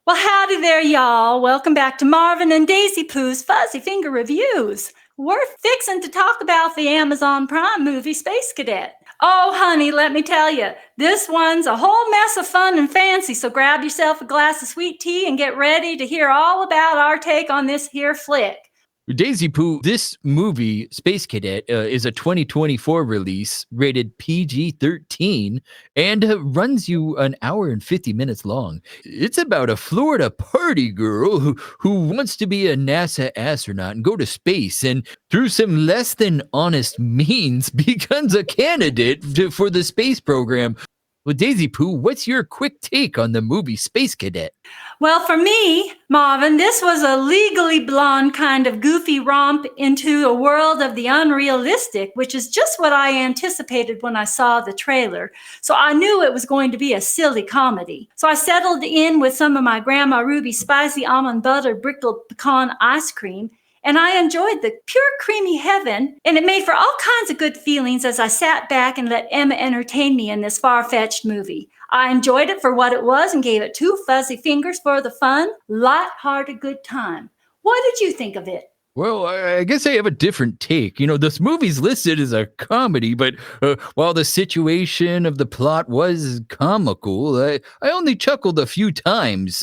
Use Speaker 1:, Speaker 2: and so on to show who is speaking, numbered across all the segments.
Speaker 1: Well, howdy there, y'all. Welcome back to Marvin and Daisy Pooh's Fuzzy Finger Reviews. We're fixing to talk about the Amazon Prime movie Space Cadet. Oh, honey, let me tell you, this one's a whole mess of fun and fancy, so grab yourself a glass of sweet tea and get ready to hear all about our take on this here flick.
Speaker 2: Daisy Pooh, this movie, Space Cadet, is a 2024 release rated PG 13 and runs you an hour and 50 minutes long. It's about a Florida party girl who wants to be a NASA astronaut and go to space, and through some less than honest means, becomes a candidate for the space program. Well, Daisy Pooh, what's your quick take on the movie Space Cadet?
Speaker 1: Well, for me, Marvin, this was a legally blonde kind of goofy romp into a world of the unrealistic, which is just what I anticipated when I saw the trailer. So I knew it was going to be a silly comedy. So I settled in with some of my Grandma Ruby's spicy almond butter brickled pecan ice cream, and I enjoyed the pure creamy heaven, and it made for all kinds of good feelings as I sat back and let Emma entertain me in this far-fetched movie. I enjoyed it for what it was and gave it 2 fuzzy fingers for the fun, light-hearted good time. What did you think of it?
Speaker 2: Well, I guess I have a different take. This movie's listed as a comedy, but while the situation of the plot was comical, I only chuckled a few times,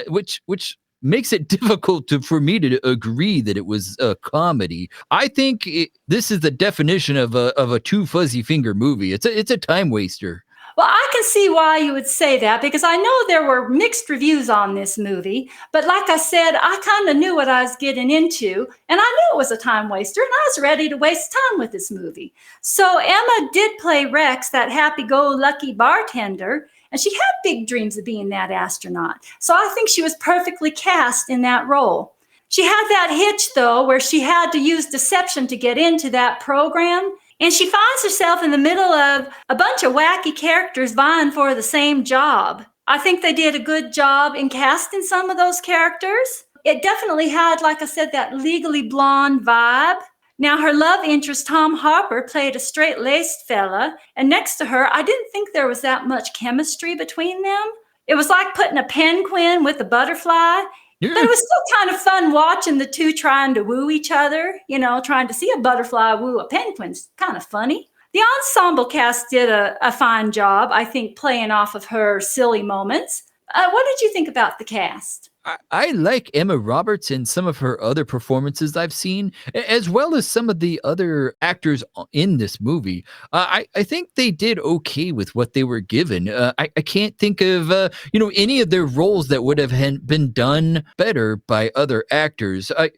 Speaker 2: which makes it difficult for me to agree that it was a comedy. I think this is the definition of a two fuzzy finger movie. It's a time waster.
Speaker 1: Well, I can see why you would say that because I know there were mixed reviews on this movie. But like I said, I kind of knew what I was getting into, and I knew it was a time waster, and I was ready to waste time with this movie. So Emma did play Rex, that happy-go-lucky bartender, and she had big dreams of being that astronaut. So I think she was perfectly cast in that role. She had that hitch, though, where she had to use deception to get into that program. And she finds herself in the middle of a bunch of wacky characters vying for the same job. I think they did a good job in casting some of those characters. It definitely had, like I said, that legally blonde vibe. Now, her love interest, Tom Harper, played a straight-laced fella, and next to her, I didn't think there was that much chemistry between them. It was like putting a penguin with a butterfly. But it was still kind of fun watching the two trying to woo each other, trying to see a butterfly woo a penguin's kind of funny. The ensemble cast did a fine job, I think, playing off of her silly moments. What did you think about the cast?
Speaker 2: I like Emma Roberts in some of her other performances I've seen, as well as some of the other actors in this movie. I think they did okay with what they were given. I can't think of any of their roles that would have been done better by other actors. I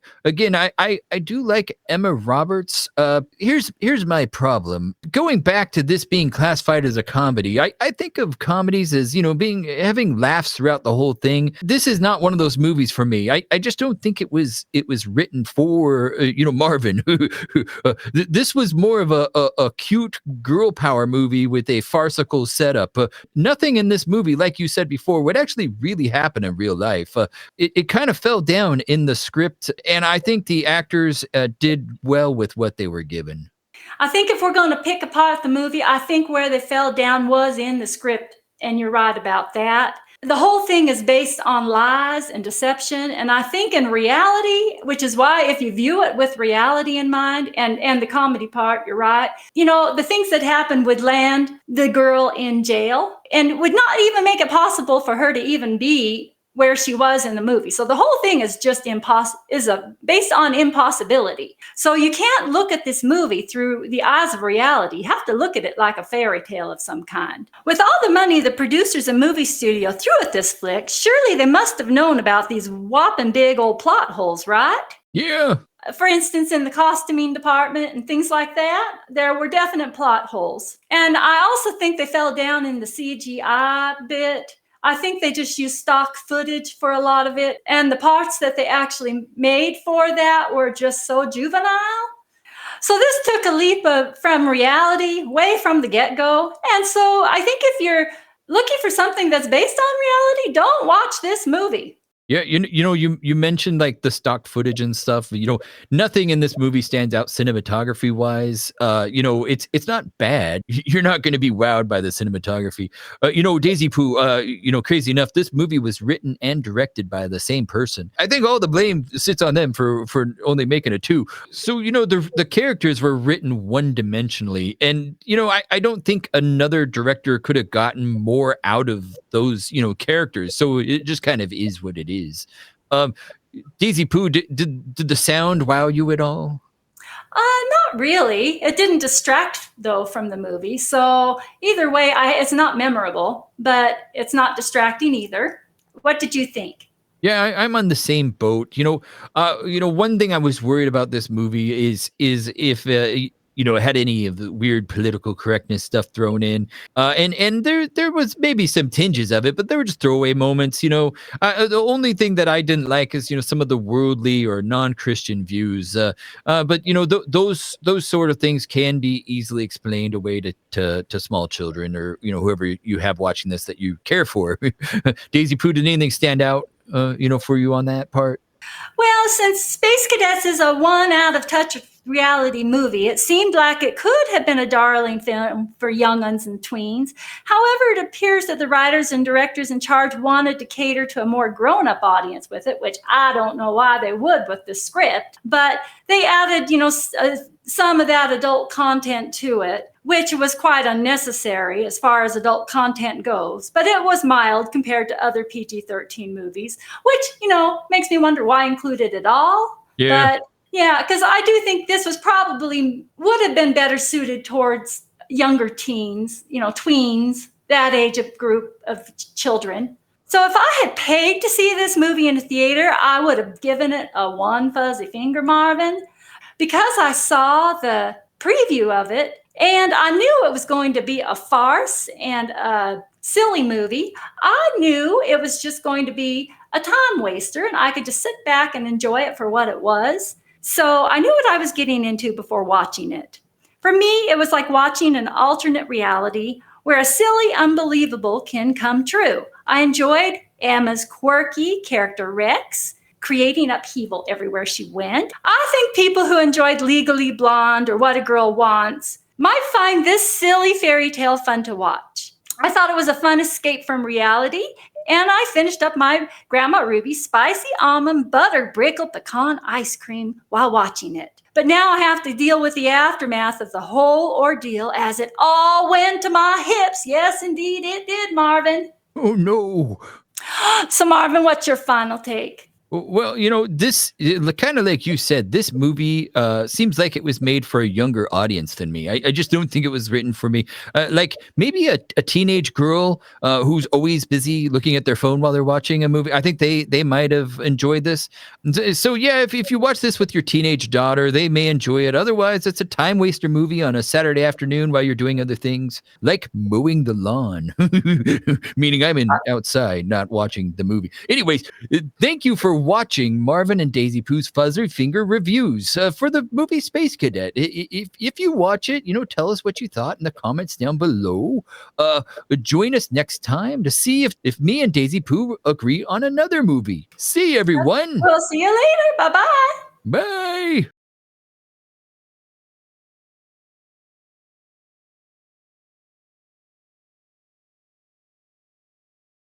Speaker 2: do like Emma Roberts. Here's my problem. Going back to this being classified as a comedy, I think of comedies as having laughs throughout the whole thing. This is not one of those movies for me. I just don't think it was written for Marvin. This was more of a cute girl power movie with a farcical setup. Nothing in this movie, like you said before, would actually really happen in real life. It kind of fell down in the script, and I think the actors did well with what they were given.
Speaker 1: I think if we're going to pick apart the movie, I think where they fell down was in the script, and you're right about that. The whole thing is based on lies and deception, and I think in reality, which is why if you view it with reality in mind and the comedy part, you're right, the things that happened would land the girl in jail and would not even make it possible for her to even be where she was in the movie. So the whole thing is just based on impossibility. So you can't look at this movie through the eyes of reality. You have to look at it like a fairy tale of some kind. With all the money the producers and movie studio threw at this flick, surely they must have known about these whopping big old plot holes, right?
Speaker 2: Yeah.
Speaker 1: For instance, in the costuming department and things like that, there were definite plot holes. And I also think they fell down in the CGI bit. I think they just used stock footage for a lot of it, and the parts that they actually made for that were just so juvenile. So this took a leap from reality, way from the get-go. And so I think if you're looking for something that's based on reality, don't watch this movie.
Speaker 2: Yeah, you mentioned like the stock footage and stuff. Nothing in this movie stands out cinematography wise. It's not bad. You're not going to be wowed by the cinematography. Daisy Pooh. Crazy enough, this movie was written and directed by the same person. I think all the blame sits on them for only making a two. So the characters were written one dimensionally, and I don't think another director could have gotten more out of those characters. So it just kind of is what it is. Um, Daisy Pooh, did the sound wow you at all?
Speaker 1: Not really. It didn't distract though from the movie. So either way, it's not memorable, but it's not distracting either. What did you think?
Speaker 2: Yeah, I'm on the same boat. One thing I was worried about this movie is if it had any of the weird political correctness stuff thrown in, and there was maybe some tinges of it, but they were just throwaway moments. The only thing that I didn't like is some of the worldly or non-Christian views. But those sort of things can be easily explained away to small children or whoever you have watching this that you care for. Daisy Pooh, did anything stand out? For you on that part?
Speaker 1: Well, since Space Cadets is a one out of touch reality movie, it seemed like it could have been a darling film for young uns and tweens. However, it appears that the writers and directors in charge wanted to cater to a more grown up audience with it, which I don't know why they would with the script, but they added, some of that adult content to it, which was quite unnecessary as far as adult content goes. But it was mild compared to other PG-13 movies, which, makes me wonder why include it at all.
Speaker 2: Yeah.
Speaker 1: But yeah, because I do think this was probably would have been better suited towards younger teens, tweens, that age of group of children. So if I had paid to see this movie in a theater, I would have given it a one fuzzy finger, Marvin, because I saw the preview of it and I knew it was going to be a farce and a silly movie. I knew it was just going to be a time waster and I could just sit back and enjoy it for what it was. So I knew what I was getting into before watching it. For me, it was like watching an alternate reality where a silly unbelievable can come true. I enjoyed Emma's quirky character Rex, creating upheaval everywhere she went. I think people who enjoyed Legally Blonde or What a Girl Wants might find this silly fairy tale fun to watch. I thought it was a fun escape from reality, and I finished up my Grandma Ruby's spicy almond butter brickle pecan ice cream while watching it. But now I have to deal with the aftermath of the whole ordeal as it all went to my hips. Yes, indeed, it did, Marvin.
Speaker 2: Oh, no.
Speaker 1: So, Marvin, what's your final take?
Speaker 2: Well, this kind of like you said, this movie seems like it was made for a younger audience than me. I just don't think it was written for me. Like maybe a teenage girl who's always busy looking at their phone while they're watching a movie. I think they might have enjoyed this. So yeah, if you watch this with your teenage daughter, they may enjoy it. Otherwise, it's a time waster movie on a Saturday afternoon while you're doing other things like mowing the lawn. Meaning I'm outside, not watching the movie. Anyways, thank you for watching Marvin and Daisy Pooh's Fuzzy Finger reviews for the movie Space Cadet. If you watch it, tell us what you thought in the comments down below. Join us next time to see if me and Daisy Pooh agree on another movie. See you, everyone.
Speaker 1: We'll see you later. Bye-bye.
Speaker 2: Bye.